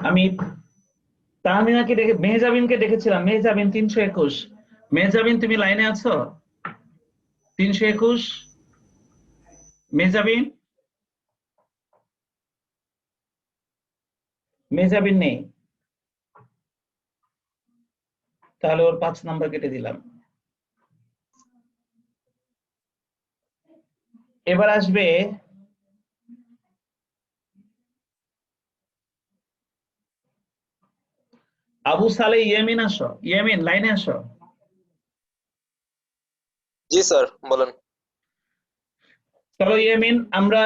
আমি তাহমিনাকে দেখে মেহজাবিনকে দেখেছিলাম। মেহজাবিন 321। মেহজাবিন তুমি লাইনে আছো? 321 মেহজাবিন। মেহজাবিন নেই, তাহলে ওর 5 নাম্বার কেটে দিলাম। এবার আসবে আবু সালে ইয়ামিন। আসো ইয়ামিন, লাইনে আসো। জি স্যার বলেন। চলো ইয়ামিন, আমরা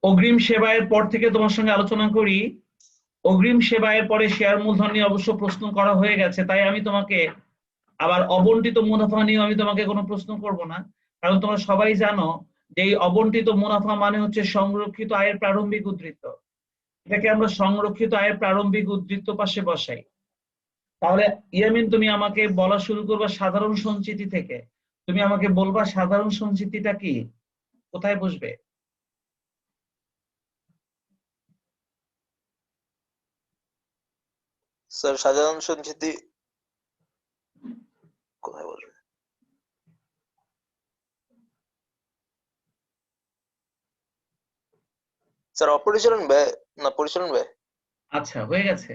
অগ্রিম সেবায়ের পর থেকে তোমার সঙ্গে আলোচনা করি। অগ্রিম সেবায়ের পরে শেয়ার মূলধন নিয়ে অবশ্য প্রশ্ন করা হয়ে গেছে, তাই আমি তোমাকে আবার অবন্টিত মুনাফা নিয়ে আমি তোমাকে কোনো প্রশ্ন করব না, কারণ তোমরা সবাই জানো যে এই অবন্টিত মুনাফা মানে হচ্ছে সংরক্ষিত আয়ের প্রারম্ভিক উদ্ধৃত। এটাকে আমরা সংরক্ষিত আয়ের প্রারম্ভিক উদ্ধৃত পাশে বসাই। তাহলে ইয়ামিন, তুমি আমাকে বলা শুরু করবা সাধারণ সঞ্চিতি থেকে। তুমি আমাকে বলবা সাধারণ সঞ্চিতিটা কি, কোথায় বসবে? স্যার সাধারণ সঞ্চিতি কোথায় বলবেন? স্যার অপরিচালন ব্যয় না পরিচালন ব্যয়? আচ্ছা, হয়ে গেছে,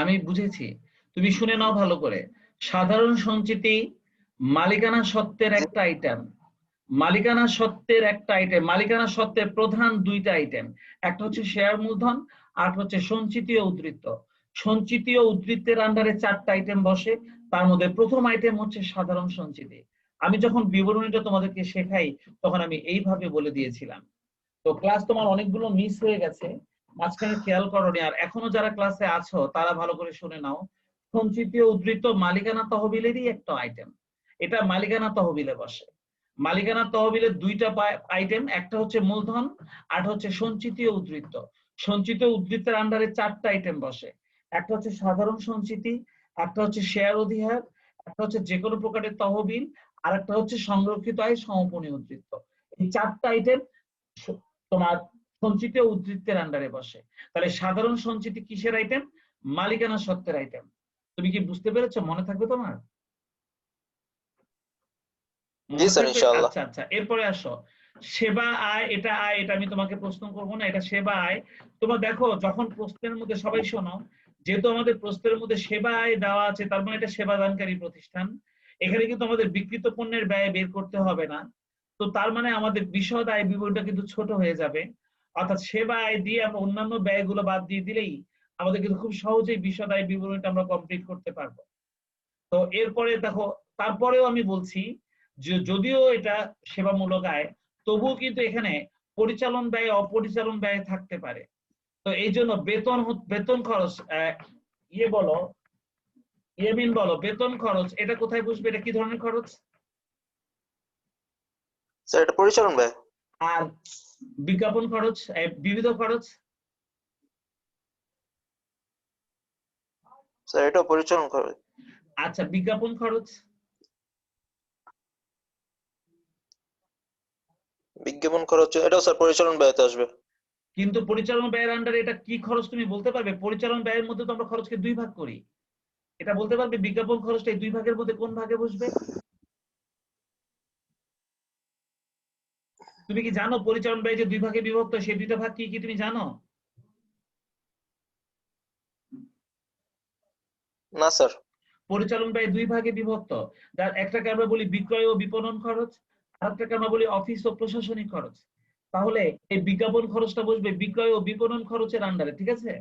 আমি বুঝেছি। তুমি শুনে নাও ভালো করে। সাধারণ সঞ্চিতি মালিকানা সত্ত্বের একটা আইটেম। মালিকানা সত্ত্বের একটা আইটেম, মালিকানা সত্ত্বের প্রধান দুইটা আইটেম, একটা হচ্ছে শেয়ার মূলধন আর হচ্ছে সঞ্চিতি ও উদ্ধৃত। সঞ্চিতি ও উদ্ধৃতের আন্ডারে 4টা আইটেম বসে, তার মধ্যে প্রথম আইটেম হচ্ছে সাধারণ সঞ্চিতি। আমি যখন বিবরণীটা তোমাদেরকে শেখাই তখন আমি এইভাবে বলে দিয়েছিলাম। তো ক্লাস তোমার অনেকগুলো মিস হয়ে গেছে, মাঝখানে খেয়াল করোনি, আর এখনো যারা ক্লাসে আছো তারা ভালো করে শুনে নাও। সঞ্চিতি ও উদ্ধৃত মালিকানা তহবিলেরই একটা আইটেম, এটা মালিকানা তহবিলে বসে। মালিকানা তহবিলের দুইটা আইটেম, একটা হচ্ছে মূলধন আর হচ্ছে সঞ্চিতি ও উদ্ধৃত। সঞ্চিত ও উদ্ধৃতের আন্ডারে 4টা আইটেম বসে, একটা হচ্ছে সাধারণ সঞ্চিতি, একটা হচ্ছে শেয়ার অধিহার, একটা হচ্ছে যে কোনো প্রকারের তহবিল, আর একটা হচ্ছে সংরক্ষিত আয় সমপনী উদ্ধৃত। এই 4টা আইটেম তোমার সঞ্চিত ও উদ্ধৃতের আন্ডারে বসে। তাহলে সাধারণ সঞ্চিতি কিসের আইটেম? মালিকানা সত্ত্বের আইটেম। তুমি কি বুঝতে পেরেছো? মনে থাকবে তোমার? জি স্যার ইনশাআল্লাহ। আচ্ছা আচ্ছা, এরপরে আসো সেবা আয়। এটা আয়, এটা আমি তোমাকে প্রশ্ন করবো না, এটা সেবা আয়। তোমরা দেখো যখন প্রশ্নের মধ্যে, সবাই শোনো, যেহেতু আমাদের প্রশ্নের মধ্যে সেবা আয় দেওয়া আছে, তার মানে এটা সেবা দানকারী প্রতিষ্ঠান। এখানে কিন্তু আমাদের বিক্রিত পণ্যের ব্যয় বের করতে হবে না, তো তার মানে আমাদের বিশদ আয় বিবরণটা কিন্তু ছোট হয়ে যাবে। অর্থাৎ সেবা আয় দিয়ে আমরা অন্যান্য ব্যয়গুলো বাদ দিয়ে দিলেই আমাদের কিন্তু খুব সহজেই বিশদ আয় বিবরণটা আমরা কমপ্লিট করতে পারবো। তো এরপরে দেখো, তারপরেও আমি বলছি যে যদিও এটা সেবামূলক আয়, তবুও কিন্তু এখানে পরিচালন ব্যয় অপরিচালন ব্যয় থাকতে পারে। তো এই জন্য বেতন খরচ, ইয়ে বলো ইয়ামিন বলো, বেতন খরচ এটা কোথায় বসবে? এটা কি ধরনের খরচ? স্যার এটা পরিচালন ব্যয়। আর বিজ্ঞাপন খরচ, বিবিধ খরচ? স্যার এটা পরিচালন খরচ। আচ্ছা, বিজ্ঞাপন খরচ? বিজ্ঞাপন খরচ এটাও স্যার পরিচালন ব্যয়তে আসবে। কিন্তু পরিচালন ব্যয়ের আন্ডারে এটা কি খরচ তুমি বলতে পারবে? পরিচালন ব্যয়ের মধ্যে তো আমরা খরচকে 2 ভাগ করি, এটা বলতে পারবে বিজ্ঞাপন খরচটা এই 2 ভাগের মধ্যে কোন ভাগে বসবে? তুমি কি জানো পরিচালন ব্যয় যে 2 ভাগে বিভক্ত, সেই 2টা ভাগ কি কি তুমি জানো? না স্যার। পরিচালন ব্যয় 2 ভাগে বিভক্ত, যার একটাকে আমরা বলি বিক্রয় ও বিপণন খরচ, আরেকটাকে আমরা বলি অফিস ও প্রশাসনিক খরচ। তাহলে এই বিজ্ঞাপন খরচটা বসবে বিক্রয় ও বিপণন খরচের আন্ডারে, ঠিক আছে?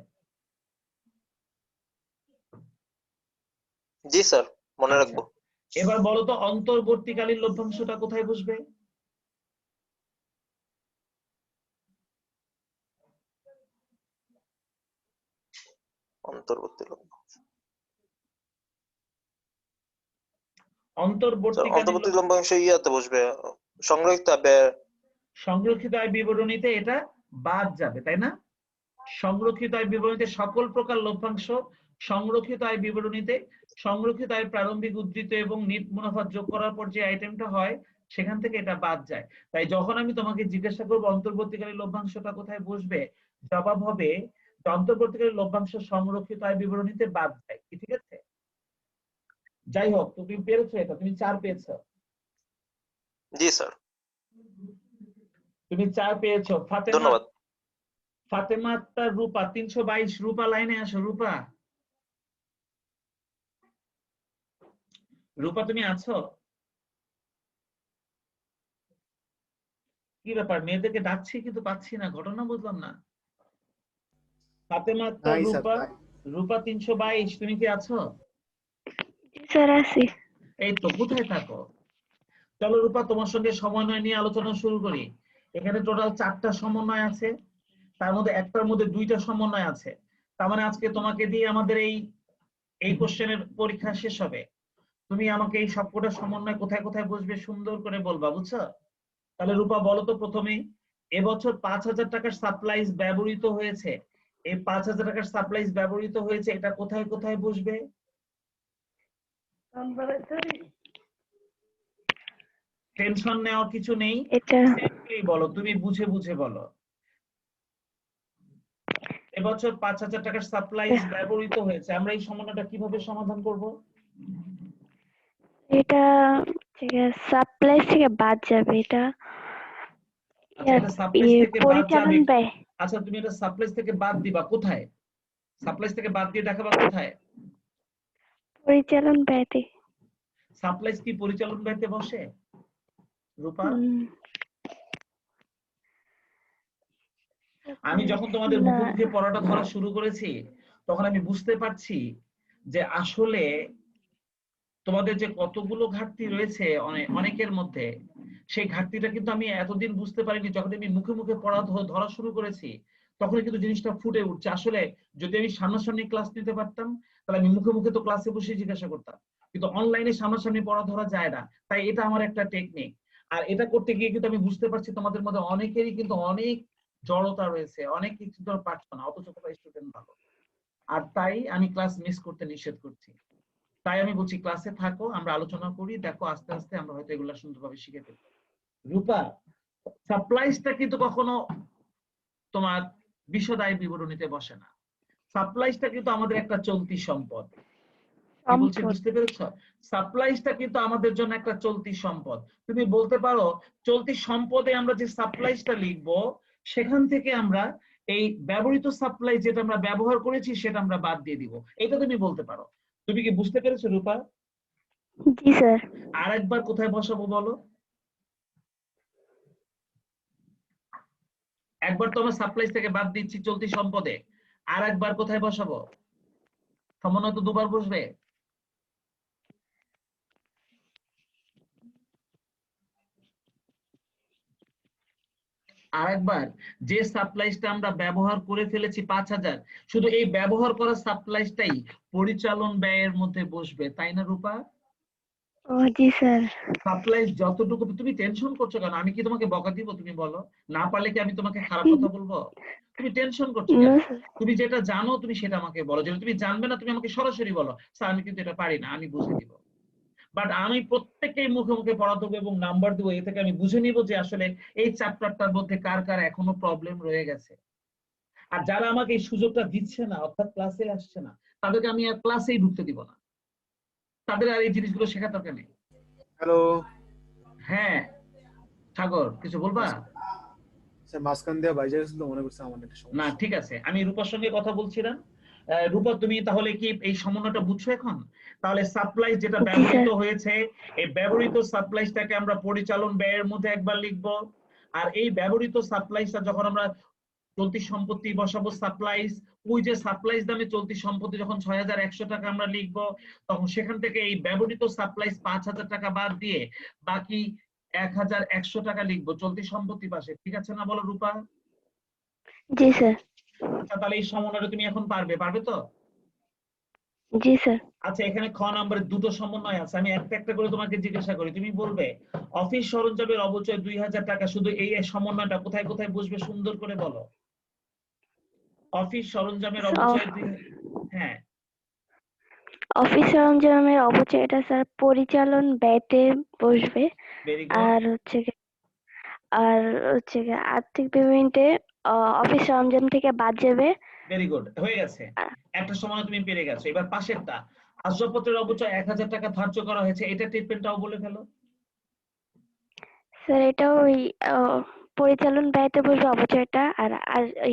জি স্যার মনে আচ্ছা, রাখবো। এবার বলো তো অন্তর্বর্তীকালীন লভ্যাংশটা কোথায় বসবে? অন্তর্বর্তী লভ্যাংশ। স্যার অন্তর্বর্তীকালীন অন্তর্বর্তী লভ্যাংশ ইয়াতে বসবে সংরক্ষিত ব্যয়। সংরক্ষিত আয় বিবরণীতে এটা বাদ যাবে, তাই না? সংরক্ষিত আয় বিবরণীতে সকল প্রকার লভ্যাংশ সংরক্ষিত আয় বিবরণীতে সংরক্ষিত আয়ের প্রারম্ভিক উদ্ধৃত এবং নিট মুনাফা যোগ করার পর যে আইটেমটা হয় সেখান থেকে এটা বাদ যায়। তাই যখন আমি তোমাকে জিজ্ঞাসা করবো অন্তর্বর্তীকালীন লভ্যাংশটা কোথায় বসবে, জবাব হবে যে অন্তর্বর্তীকালীন লভ্যাংশ সংরক্ষিত আয় বিবরণীতে বাদ যায়। কি ঠিক আছে? যাই হোক, তুমি পেরেছো, এটা তুমি 4 পেয়েছো। জি স্যার, তুমি 4 পেয়েছো। ফাতেমা, ধন্যবাদ। ফাতেমা আক্তার রূপা 322, রূপা লাইনে আসো। রূপা, রূপা তুমি আছো? কি ব্যাপার, মেয়েদেরকে ডাকছি কিন্তু পাচ্ছি না, ঘটনা বুঝলাম না। ফাতেমা আক্তার নাই স্যার, রূপা, নাই। রূপা 322, তুমি কি আছো? জি স্যার আছি। এই তো, কোথায় থাকো? চলো রূপা, তোমার সঙ্গে সমন্বয় নিয়ে আলোচনা শুরু করি। এখানে টোটাল 4টা সমন্বয় আছে, তার মধ্যে একটার মধ্যে 2টা সমন্বয় আছে। তার মানে আজকে তোমাকে দিয়ে আমাদের এই কোশ্চেনের পরীক্ষা শেষ হবে। তুমি আমাকে এই সবকটা সমন্বয় কোথায় কোথায় বসবে সুন্দর করে বলবা, বুঝছো? তাহলে রূপা বলো তো প্রথমে, এবছর 5,000 টাকার সাপ্লাইজ ব্যবহৃত হয়েছে, এই 5,000 টাকার সাপ্লাইজ ব্যবহৃত হয়েছে, এটা কোথায় কোথায় বসবে? টেনশন নেওয়ার কিছু নেই, এটা সিম্পলি বলো, তুমি বুঝে বুঝে বলো। এবছর 5,000 টাকার সাপ্লাইজ ব্যবহৃত হয়েছে, আমরা এই সমন্বয়টা কিভাবে সমাধান করব? এটা সাপ্লাই থেকে বাদ যাবে। এটা আচ্ছা, এটা সাপ্লাইজ থেকে বাদ যাবে। পরিচালন ব্যয়। আচ্ছা, তুমি এটা সাপ্লাইজ থেকে বাদ দিবা কোথায়? সাপ্লাইজ থেকে বাদ দিয়ে দেখাবা কোথায়? পরিচালন ব্যয়তে। সাপ্লাইজ কি পরিচালন ব্যয়তে বসে রূপা? আমি যখন তোমাদের না। মুখোমুখি পড়াটা ধরা শুরু করেছি তখন আমি বুঝতে পারছি যে আসলে তোমাদের যে কতগুলো ঘাটতি রয়েছে অনেকের মধ্যে, সেই ঘাটতিটা কিন্তু আমি এতদিন বুঝতে পারিনি। যখন আমি মুখে মুখে পড়া ধরা শুরু করেছি তখন কিন্তু জিনিসটা ফুটে উঠছে। আসলে যদি আমি সামনাসামনি ক্লাস নিতে পারতাম তাহলে আমি মুখে মুখে তো ক্লাসে বসে জিজ্ঞাসা করতাম, কিন্তু অনলাইনে সামনাসামনি পড়া ধরা যায় না। তাই এটা আমার একটা টেকনিক। আর এটা করতে গিয়ে কিন্তু আমি বুঝতে পারছি তোমাদের মধ্যে অনেকেরই কিন্তু অনেক জড়তা রয়েছে, অনেক কিছু ধর পারছো না, অথচ তোমরা স্টুডেন্ট ভালো। আর তাই আমি ক্লাস মিস করতে নিষেধ করছি। তাই আমি বলছি ক্লাসে থাকো, আমরা আলোচনা করি, দেখো আস্তে আস্তে আমরা হয়তো এগুলো সুন্দরভাবে শিখে ফেলবো। রূপা, সাপ্লাইজটা কিন্তু কখনো তোমার বিশদ আয় বিবরণীতে বসে না। সাপ্লাইজটা কিন্তু আমাদের একটা চলতি সম্পদ। কি বলছি বুঝতে পেরেছো? সাপ্লাইজটা কিন্তু আমাদের জন্য একটা চলতি সম্পদ। তুমি বলতে পারো চলতি সম্পদে আমরা যে সাপ্লাইজটা লিখবো সেখান থেকে আমরা এই ব্যবহৃত সাপ্লাই যেটা আমরা ব্যবহার করেছি সেটা আমরা বাদ দিয়ে দিব, এটা তুমি বলতে পারো। তুমি কি বুঝতে পেরেছো রূপা? জি স্যার। আর একবার কোথায় বসাবো বলো? একবার তো আমরা সাপ্লাইজ থেকে বাদ দিচ্ছি চলতি সম্পদে, আর একবার কোথায় বসাবো? সমন্বয় তো 2বার বসবে। আরেকবার যে সাপ্লাইজটা আমরা ব্যবহার করে ফেলেছি 5,000, শুধু এই ব্যবহার করা সাপ্লাইজটাই পরিচালন ব্যয়ের মধ্যে বসবে, তাই না রূপা? ও জি স্যার। সাপ্লাইজ যতটুকু, তুমি টেনশন করছো কেন? আমি কি তোমাকে বকা দিব? তুমি বলো, না পারলে কি আমি তোমাকে খারাপ কথা বলবো? তুমি টেনশন করছো কেন? না স্যার। তুমি যেটা জানো তুমি সেটা আমাকে বলো, যেটা তুমি জানবে না তুমি আমাকে সরাসরি বলো, স্যার আমি কিন্তু এটা পারি না, আমি বুঝে দিব। বাট আমি প্রত্যেককেই মুখে মুখে পড়া দেবো এবং নাম্বার দেবো, এ থেকে আমি বুঝে নিব যে আসলে এই চ্যাপ্টারটার মধ্যে কার কার এখনো প্রবলেম রয়ে গেছে। আর যারা আমাকে এই সুযোগটা দিচ্ছে না, অর্থাৎ ক্লাসে আসছে না, তাদেরকে আমি আর ক্লাসেই ঢুকতে দিব না, তাদের আর এই জিনিসগুলো শেখার দরকার নেই। হ্যালো হ্যাঁ সাগর, কিছু বলবা? স্যার, মাঝখান দিয়ে বাইরে গেছিল তো, মনে করছে আমার একটা না সমস্যা। ঠিক আছে, আমি রূপার সঙ্গে কথা বলছিলাম। রূপা, তুমি তাহলে কি এই সমন্বয়টা বুঝছো এখন? তাহলে সাপ্লাই যেটা জি, ব্যবহৃত স্যার। হয়েছে, এই ব্যবহৃত সাপ্লাইজটাকে আমরা পরিচালন ব্যয়ের মধ্যে একবার লিখবো। আর এই ব্যবহৃত সাপ্লাইজটা যখন আমরা চলতি সম্পত্তি বসাবো সাপ্লাইজ, ওই যে সাপ্লাইজ দামে চলতি সম্পত্তি যখন 6,100 টাকা আমরা লিখবো, তখন সেখান থেকে এই ব্যবহৃত সাপ্লাইজ 5,000 টাকা বাদ দিয়ে বাকি 1,100 টাকা লিখবো চলতি সম্পত্তি পাশে। ঠিক আছে না বলো রূপা? জি স্যার। আচ্ছা, তাহলে এই সমন্বয়টা তুমি এখন পারবে তো? জি স্যার। আচ্ছা, এখানে খ নম্বরে 2টো সমন্বয় আছে, আমি একটা একটা করে তোমাকে জিজ্ঞাসা করি, তুমি বলবে অফিস সরঞ্জামের অবচয় 2,000 টাকা, শুধু এই সমন্বয়টা কোথায় কোথায় বসবে সুন্দর করে বলো। অফিস সরঞ্জামের So, অবচয় হ্যাঁ অফিস সরঞ্জামের অপচয় এটা স্যার পরিচালন ব্যয়তে বসবে। ভেরি গুড আর হচ্ছে আর্থিক পেমেন্টে অফিস সরঞ্জাম থেকে বাদ যাবে। ভেরি গুড, হয়ে গেছে। একটা সময় তুমি পেরে গেছো। এবার পাশেরটা, আসবাবপত্রের অবচয় 1000 টাকা ধার্য করা হয়েছে, এটা ট্রিটমেন্টটাও বলে ফেলো। স্যার এটা ওই পরিচালন ব্যয়তে বসবে অপচয়টা, আর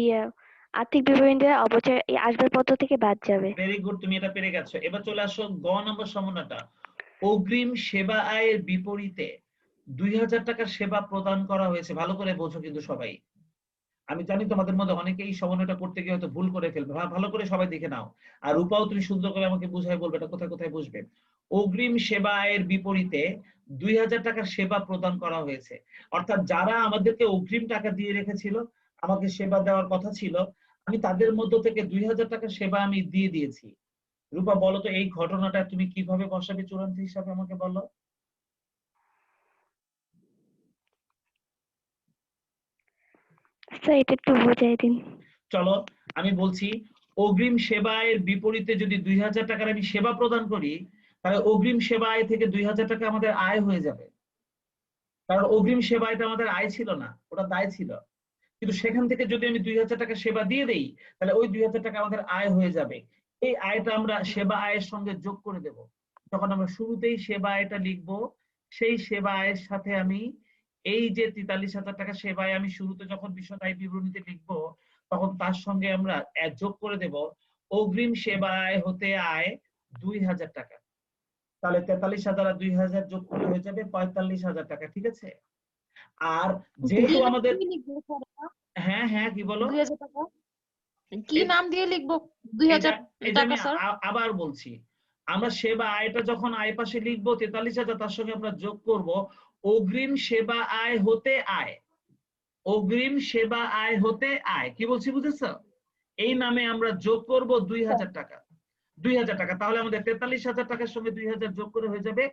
ইয়ে আর্থিক পেমেন্টে অপচয় এই আসবাবপত্র থেকে বাদ যাবে। ভেরি গুড, তুমি এটা পেরে গেছো। এবার চলে আসো গ নম্বর সমন্বয়টা। অগ্রিম সেবা আয়ের বিপরীতে 2000 টাকার সেবা প্রদান করা হয়েছে। ভালো করে বোঝো কিন্তু সবাই। আমি জানি তোমাদের মধ্যে অনেকেই সমন্বয়টা করতে গিয়ে হয়তো ভুল করে ফেলবে। ভালো করে সবাই দেখে নাও। আর রূপাও তুমি সুন্দর করে আমাকে বুঝাই বলবে এটা কোথায় কোথায় বুঝবে। অগ্রিম সেবা আয়ের বিপরীতে 2000 টাকার সেবা প্রদান করা হয়েছে। অর্থাৎ যারা আমাদেরকে অগ্রিম টাকা দিয়ে রেখেছিল, আমাকে সেবা দেওয়ার কথা ছিল, আমি তাদের মধ্য থেকে 2000 টাকার সেবা আমি দিয়ে দিয়েছি। রূপা বলো তো এই ঘটনাটা তুমি কিভাবে বসাবে চূড়ান্ত হিসাবে, আমাকে বলো। স্যার এটা একটু বুঝাই দিন। চলো আমি বলছি, অগ্রিম সেবায়ের বিপরীতে যদি 2000 টাকার আমি সেবা প্রদান করি, তাহলে অগ্রিম সেবা আয় থেকে 2000 টাকা আমাদের আয় হয়ে যাবে। কারণ অগ্রিম সেবা এটা আমাদের আয় ছিল না, ওটা দায় ছিল। কিন্তু সেখান থেকে যদি আমি 2000 টাকা সেবা দিয়ে দেই, তাহলে ওই 2000 টাকা আমাদের আয় হয়ে যাবে। এই আয়টা আমরা সেবা আয়ের সঙ্গে যোগ করে দেব। যখন আমরা শুরুতেই সেবা আয়টা লিখবো, সেই সেবা আয়ের সাথে আমি এই যে 43,000 টাকা সেবা আয় আমি শুরুতে যখন বিশদ আয় বিবরণীতে লিখবো, তখন তার সঙ্গে আমরা যোগ করে দেব অগ্রিম সেবা আয় হতে আয় 2000 টাকা। তাহলে 43,000 আর 2000 যোগ করলে হয়ে যাবে 45,000 টাকা। ঠিক আছে? আর যেহেতু আমাদের হ্যাঁ হ্যাঁ কি বলো, 2000 টাকা কি এই- নাম দিয়ে লিখবো? 2000 এই যে আমি টাকা স্যার। আবার বলছি, আমরা সেবা আয়টা যখন আয় পাশে লিখবো 43,000, তার সঙ্গে আমরা যোগ করব অগ্রিম সেবা আয় হতে আয়। অগ্রিম সেবা আয় হতে আয়, কি বলছি বুঝেছো? এই নামে আমরা যোগ করব 2000 টাকা। 2000 টাকা, তাহলে আমাদের 43,000 টাকার সঙ্গে 2000 যোগ করে হয়ে যাবে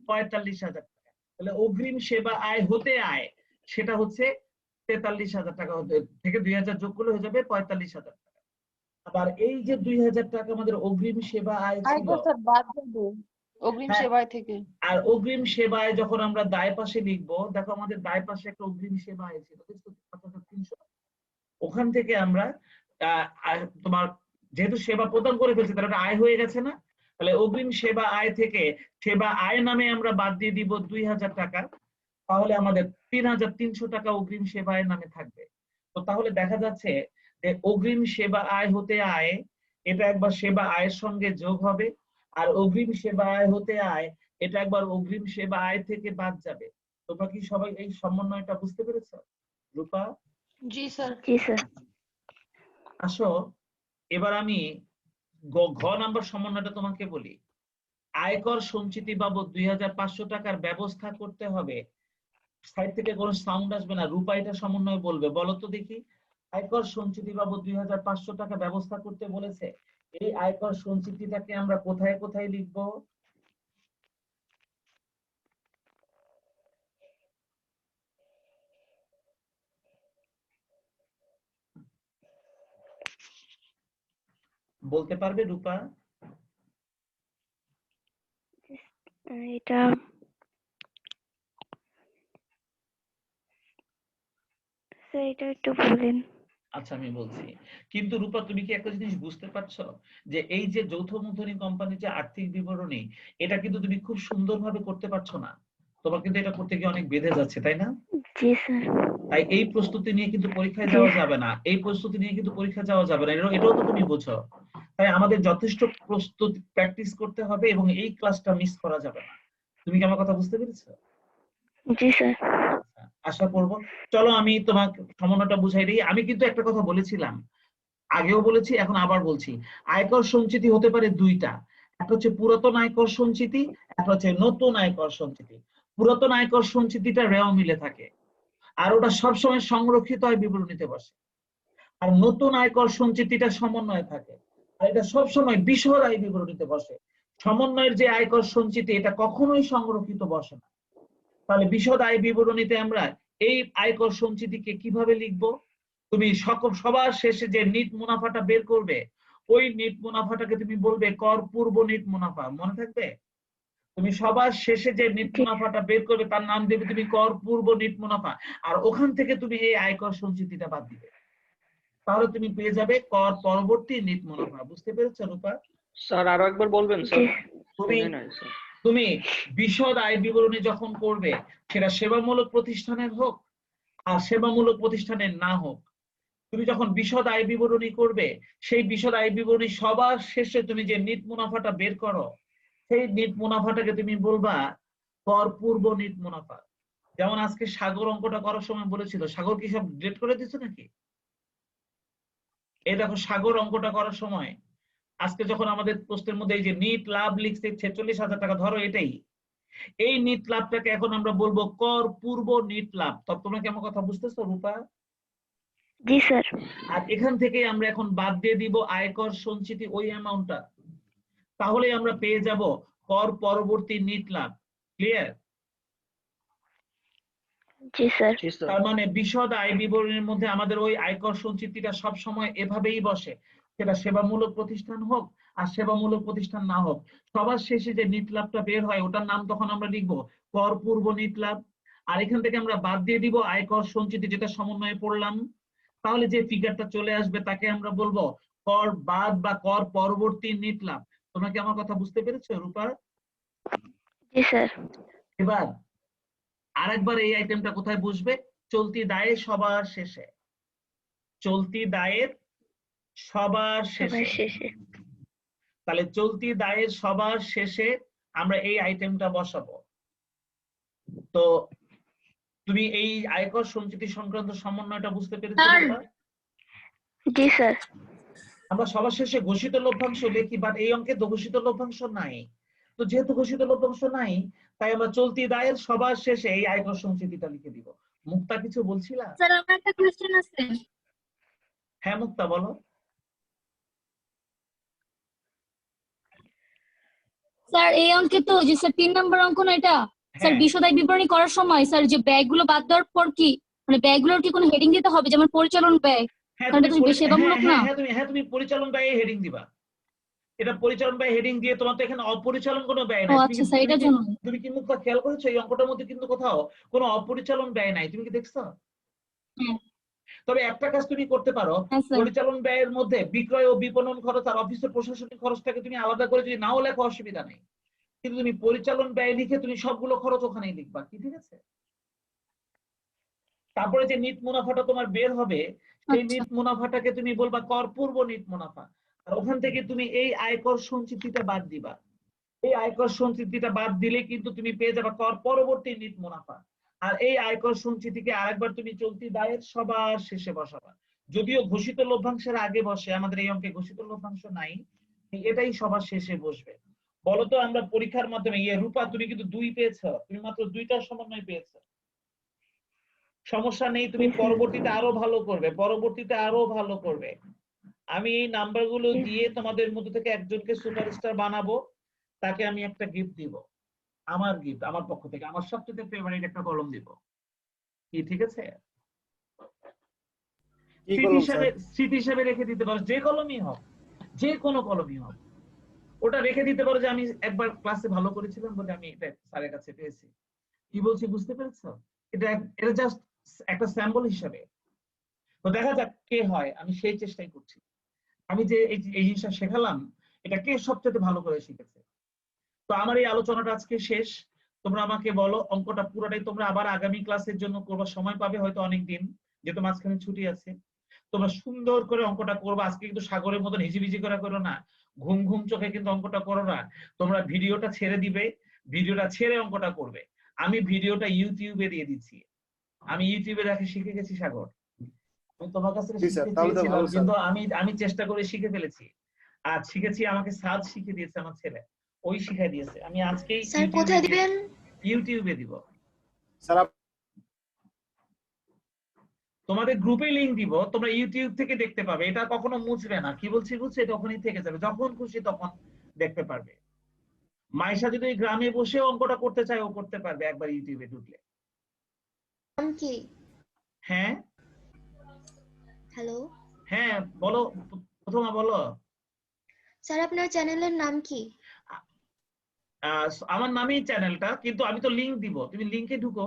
45,000 টাকা। তাহলে অগ্রিম সেবা আয় হতে আয় সেটা হচ্ছে 43,000 টাকা থেকে 2000 যোগ করলে হয়ে যাবে 45,000 টাকা। আবার এই যে 2000 টাকা আমাদের অগ্রিম সেবা আয় ছিল, স্যার বাদ দেবো অগ্রিম হ্যাঁ, সেবায় থেকে। আর অগ্রিম সেবায় যখন আমরা দায় পাশে লিখবো, দেখো আমাদের দায় পাশে একটা অগ্রিম সেবা আয় ছিল 300। ওখান থেকে আমরা তোমার যেহেতু সেবা প্রদান করে ফেলছি, তাহলে আয় হয়ে গেছে না? তাহলে অগ্রিম সেবা আয় থেকে সেবা আয় নামে আমরা বাদ দিয়ে দিব 2000 টাকা। তাহলে আমাদের 3300 টাকা অগ্রিম সেবা আয়ের নামে থাকবে। তো তাহলে দেখা যাচ্ছে যে অগ্রিম সেবা আয় হতে আয় এটা একবার সেবা আয়ের সঙ্গে যোগ হবে, আর অগ্রিম সেবা আয় হতে আয় এটা একবার অগ্রিম সেবা আয় থেকে বাদ যাবে। তোমরা কি সবাই এই সমন্বয়টা বুঝতে পেরেছো? রূপা জি স্যার। জি স্যার। আসো, এবার আমি ঘ নাম্বার সমন্বয়টা তোমাকে বলি। আয়কর সঞ্চিতি বাবদ 2500 টাকার ব্যবস্থা করতে হবে। সাইড থেকে কোনো সাউন্ড আসবে না, রূপা এটা সমন্বয় বলবে। বলো তো দেখি, আয়কর সঞ্চিতি বাবদ 2500 টাকা ব্যবস্থা করতে বলেছে, এই আয়কর সঞ্চিতিটাকে আমরা কোথায় কোথায় লিখবো? বলতে পারবে রূপা? এটা স্যার এটা একটু বলেন। আচ্ছা আমি বলছি, কিন্তু রূপা তুমি কি একটা জিনিস বুঝতে পারছো, যে এই যে যৌথ মূলধনী কোম্পানির যে আর্থিক বিবরণী, এটা কিন্তু তুমি খুব সুন্দরভাবে করতে পারছো না। তোমার কিন্তু এটা করতে গিয়ে অনেক বেঁধে যাচ্ছে, তাই না? জি স্যার। তাই এই প্রস্তুতি নিয়ে কিন্তু পরীক্ষায় জি যাওয়া যাবে না, এই প্রস্তুতি নিয়ে কিন্তু পরীক্ষা যাওয়া যাবে না, এটাও তো তুমি বোঝো। তাই আমাদের যথেষ্ট প্রস্তুতি প্র্যাকটিস করতে হবে এবং এই ক্লাসটা মিস করা যাবে না। তুমি কি আমার কথা বুঝতে পেরেছো? জি স্যার। আচ্ছা, আশা করব। চলো আমি তোমাকে সমন্বয়টা বুঝাই দিই। আমি কিন্তু একটা কথা বলেছিলাম, আগেও বলেছি, এখন আবার বলছি। আয়কর সঞ্চিতি হতে পারে দুইটা, একটা হচ্ছে পুরাতন আয়কর সঞ্চিতি, একটা হচ্ছে নতুন আয়কর সঞ্চিতি। পুরাতন আয়কর সঞ্চিতিটা রেওয়া মিলে থাকে, আর ওটা সবসময় সংরক্ষিত হয় বিবরণীতে বসে। আর নতুন আয়কর সঞ্চিতিটা সমন্বয়ে থাকে, আর এটা সবসময় বিশদ আয় বিবরণীতে বসে। সমন্বয়ের যে আয়কর সঞ্চিতি এটা কখনোই সংরক্ষিত বসে না। তাহলে বিশদ আয় বিবরণীতে আমরা এই আয়কর সঞ্চিতিকে কিভাবে লিখবো? তুমি সবার শেষে যে নিট মুনাফাটা বের করবে, ওই নিট মুনাফাটাকে তুমি বলবে কর পূর্ব নিট মুনাফা। মনে থাকবে? তুমি সবার শেষে যে নিট জি। মুনাফাটা বের করবে তার নাম দেবে তুমি কর পূর্ব নিট মুনাফা, আর ওখান থেকে তুমি এই আয়কর সঞ্চিতিটা বাদ দিবে। তাহলে তুমি পেয়ে যাবে কর পরবর্তী নিট মুনাফা। বুঝতে পেরেছো রূপা? স্যার আরো একবার বলবেন স্যার, জি। তুমি শুনি নাই স্যার। তুমি বিশদ আয় বিবরণী যখন করবে, সেটা সেবামূলক প্রতিষ্ঠানের হোক আর সেবামূলক প্রতিষ্ঠানের না হোক, তুমি যখন বিশদ আয় বিবরণী করবে, সেই বিশদ আয় বিবরণী সবার শেষে তুমি যে নিট মুনাফাটা বের করো, সেই নিট মুনাফাটাকে তুমি বলবা কর পূর্ব নিট মুনাফা। যেমন আজকে সাগর অঙ্কটা করার সময় বলেছিল, সাগর কি সব ডিলিট করে দিচ্ছে নাকি? এই দেখো সাগর অঙ্কটা করার সময় আজকে যখন আমাদের প্রশ্নের মধ্যে এই যে নিট লাভ লিখছে 46,000 টাকা, ধরো এটাই, এই নিট লাভটাকে এখন আমরা বলবো কর পূর্ব নিট লাভ। তবে তোমরা কি আমার কথা বুঝতেছো রূপা? জি স্যার। আর এখান থেকে আমরা এখন বাদ দিয়ে দিব আয়কর সঞ্চিতি ওই অ্যামাউন্টটা, তাহলে আমরা পেয়ে যাব কর পরবর্তী নিট লাভ। ক্লিয়ার? জি স্যার। জি স্যার। তার মানে বিশদ আয় বিবরণীর মধ্যে আমাদের ওই আয়কর সঞ্চিতিটা সব সময় এভাবেই বসে, সেটা সেবামূলক প্রতিষ্ঠান হোক আর সেবামূলক প্রতিষ্ঠান না হোক, সবার শেষে যে নিট লাভটা বের হয় ওটার নাম তখন আমরা লিখবো কর পূর্ব নিট লাভ। আর এখান থেকে আমরা বাদ দিয়ে দিব আয়কর সঞ্চিতি, যেটা সমন্বয়ে পড়লাম। তাহলে যে ফিগারটা চলে আসবে তাকে আমরা বলবো কর বাদ বা কর পরবর্তী নিট লাভ। তোমরা কি আমার কথা বুঝতে পেরেছো রূপা? জি স্যার। এবার আরেকবার এই আইটেমটা কোথায় বসবে? চলতি দায়ের সবার শেষে। চলতি দায়ের সবার সবার শেষে। শেষে। তাহলে চলতি দায়ের সবার শেষে আমরা এই আইটেমটা বসাবো। তো তুমি এই আয়কর সঞ্চিতি সংক্রান্ত সমন্বয়টা বুঝতে পেরেছো স্যার। রূপা? জি স্যার। আমরা সবার শেষে ঘোষিত লভ্যাংশ লিখি, বাট এই অঙ্কে তো ঘোষিত লভ্যাংশ নাই। তো যেহেতু ঘোষিত লভ্যাংশ নাই, তাই আমরা চলতি দায়ের সবার শেষে এই আয়কর সঞ্চিতিটা লিখে দিব। মুক্তা কিছু বলছিলা? স্যার আমার একটা কোশ্চেন আছে। হ্যাঁ মুক্তা বলো। স্যার এই অঙ্কে তো যে স্যার 3 নম্বর অঙ্ক না এটা, স্যার হ্যাঁ বিশদ আয় বিবরণী করার সময় স্যার যে ব্যয়গুলো বাদ দেওয়ার পর কি মানে ব্যয়গুলোর কি কোনো হেডিং দিতে হবে, যেমন পরিচালন ব্যয়? হ্যাঁ কারণ তুমি এটা তো সেবামূলক না। তুমি পরিচালন ব্যয়ে হেডিং দিবা। এটা পরিচালন ব্যয় হেডিং দিয়ে, তোমার তো এখানে অপরিচালন কোনো ব্যয় ও নাই। আচ্ছা স্যার, এটার জন্য। তুমি কি মুক্তা খেয়াল করেছো এই অঙ্কটার মধ্যে কিন্তু কোথাও কোনো অপরিচালন ব্যয় নাই? তুমি কি দেখছো? হ্যাঁ। তবে একটা কাজ তুমি করতে পারো, হ্যাঁ স্যার। পরিচালন ব্যয়ের মধ্যে বিক্রয় ও বিপণন খরচ আর অফিসের প্রশাসনিক খরচটাকে তুমি আলাদা করে যদি নাও লেখো অসুবিধা নেই, কিন্তু তুমি পরিচালন ব্যয় লিখে তুমি সবগুলো খরচ ওখানেই লিখবা, কি ঠিক আছে? তারপরে যে নিট মুনাফাটা তোমার বের হবে, সেই আচ্ছা নিট মুনাফাটাকে তুমি বলবা কর পূর্ব নিট মুনাফা, আর ওখান থেকে তুমি এই আয়কর সঞ্চিতিটা বাদ দিবা। এই আয়কর সঞ্চিতিটা বাদ দিলে কিন্তু তুমি পেয়ে যাবে কর পরবর্তী নিট মুনাফা। আর এই আয়কর সঞ্চিতিকে আরেকবার তুমি চলতি দায়ের সবার শেষে বসাবা। যদিও ঘোষিত লভ্যাংশের আগে বসে, আমাদের এই অঙ্কে ঘোষিত লভ্যাংশ নাই, এটাই সবার শেষে বসবে। বলতো আমরা পরীক্ষার মাধ্যমে রূপা তুমি কিন্তু 2 পেয়েছো, তুমি মাত্র 2টা সমন্বয় পেয়েছো। সমস্যা নেই, তুমি পরবর্তীতে আরো ভালো করবে, পরবর্তীতে আরো ভালো করবে। আমি এই নাম্বারগুলো দিয়ে তোমাদের মধ্যে থেকে একজনকে সুপারস্টার বানাবো, তাকে আমি একটা গিফট দিব। আমার গিফট আমার পক্ষ থেকে, আমার সবচেয়ে ফেভারিট একটা কলম দিব। কি ঠিক আছে? কি স্মৃতি কলম হিসাবে, স্যার? স্মৃতি হিসাবে রেখে দিতে পারো, যে কলমই হোক, যে কোনো কলমই হোক, ওটা রেখে দিতে পারো যে আমি একবার ক্লাসে ভালো করেছিলাম বলে আমি এটা স্যারের কাছে পেয়েছি। কি বলছি বুঝতে পেরেছো? এটা এটা জাস্ট একটা স্যাম্পল হিসাবে। তো দেখা যাক কে হয়, আমি সেই চেষ্টাই করছি। আমি যে এই জিনিসটা শেখালাম, এটা কে সবচেয়ে ভালো করে শিখেছে। তো আমার এই আলোচনাটা আজকে শেষ। তোমরা আমাকে বলো অঙ্কটা পুরোটাই তোমরা আবার আগামী ক্লাসের জন্য করবার সময় পাবে হয়তো অনেক দিন, যেহেতু মাঝখানে ছুটি আছে। তোমরা সুন্দর করে অঙ্কটা করবে। আজকে কিন্তু সাগরের মতন হিজিবিজি করা করো না, ঘুম ঘুম চোখে কিন্তু অঙ্কটা করো না। তোমরা ভিডিওটা ছেড়ে দিবে, ভিডিওটা ছেড়ে অঙ্কটা করবে। আমি ভিডিওটা ইউটিউবে দিয়ে দিচ্ছি, আমি ইউটিউবে দেখে শিখে গেছি সাগর। আমি তোমার কাছ থেকে জি স্যার, শিখতে তাহলে তো চেয়েছিলাম, ভালো স্যার। কিন্তু আমি চেষ্টা করে শিখে ফেলেছি। আর শিখেছি, আমাকে সাজ শিখে দিয়েছে আমার ছেলে, ওই শিখাই দিয়েছে। আমি আজকেই স্যার কোথায় দিবেন? ইউটিউবে দিব। স্যার তোমাদের গ্রুপে লিংক দিব, তোমরা ইউটিউব থেকে দেখতে পাবে। এটা কখনো মুছবে না, কি বলছি বুঝছো? এটা ওখানেই থেকে যাবে, যখন খুশি তখন দেখতে পারবে। মাইশা যদি ওই গ্রামে বসে অঙ্কটা করতে চায়, ও করতে পারবে একবার ইউটিউবে ঢুকলে। নাম কি? হ্যাঁ হ্যালো হ্যাঁ বলো, প্রথমা বলো। স্যার আপনার চ্যানেলের নাম কি? আমার নামেই চ্যানেলটা, কিন্তু আমি তো লিংক দিব, তুমি লিংকে ঢুকো।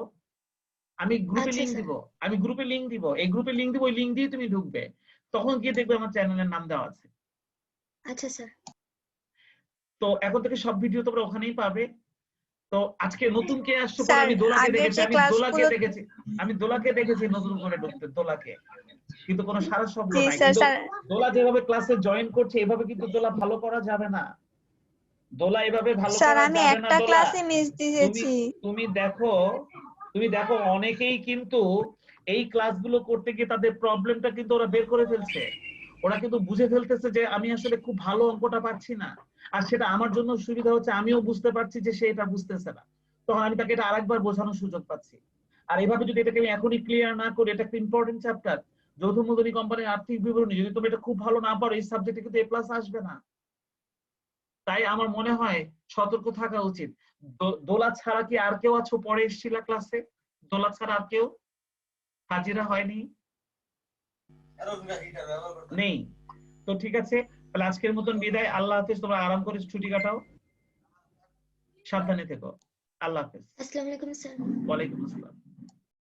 আমি গ্রুপে আচ্ছা, লিংক স্যার। দিব, আমি গ্রুপে লিংক দিব, এই গ্রুপে লিংক দিব, ওই লিংক দিয়ে তুমি ঢুকবে, তখন গিয়ে দেখবে আমার চ্যানেলের নাম দেওয়া আছে। আচ্ছা স্যার। তো এখন থেকে সব ভিডিও তোমরা ওখানেই পাবে। তো আজকে নতুন কে আসছো? স্যার, আমি দোলাকে আগের দেখেছি, যে আমি দোলাকে দেখেছি নতুন করে ঢুকতে, দোলাকে, কিন্তু কোনো সারা শব্দ জি নাই। স্যার, কিন্তু স্যার দোলা যেভাবে ক্লাসে জয়েন করছে, এভাবে কিন্তু দোলা ভালো করা যাবে না। দোলা এভাবে ভালো স্যার করা আমি যাবে না একটা দোলা। ক্লাসে মিস তুমি দিয়েছি। তুমি দেখো, তুমি দেখো অনেকেই কিন্তু এই ক্লাসগুলো করতে গিয়ে তাদের প্রবলেমটা কিন্তু ওরা বের করে ফেলছে। ওরা কিন্তু বুঝে ফেলতেছে যে আমি আসলে খুব ভালো অঙ্কটা পারছি না, আর সেটা আমার জন্য সুবিধা হচ্ছে, আমিও বুঝতে পারছি যে সে এটা বুঝতেছে না, তখন আমি তাকে এটা আরেকবার বোঝানোর সুযোগ পাচ্ছি। আর এভাবে যদি এটাকে আমি এখনই ক্লিয়ার না করি, এটা একটা ইম্পর্টেন্ট চ্যাপ্টার, যৌথ মূলধনী কোম্পানির আর্থিক বিবরণী, যদি তুমি এটা খুব ভালো না পারো, এই সাবজেক্টে কিন্তু A+ আসবে না। তাই আমার মনে হয় সতর্ক থাকা উচিত। দোলা ছাড়া কি আর কেউ আছো পরে এসেছিল ক্লাসে? দোলা ছাড়া আর কেউ হাজিরা হয়নি? নেই? তো ঠিক আছে, তাহলে আজকের মতন বিদায়। আল্লাহ হাফেজ, তোমরা আরাম করে ছুটি কাটাও, সাবধানে থেকো। আল্লাহ হাফেজ। আসসালামু আলাইকুম স্যার। ওয়ালাইকুম আসসালাম।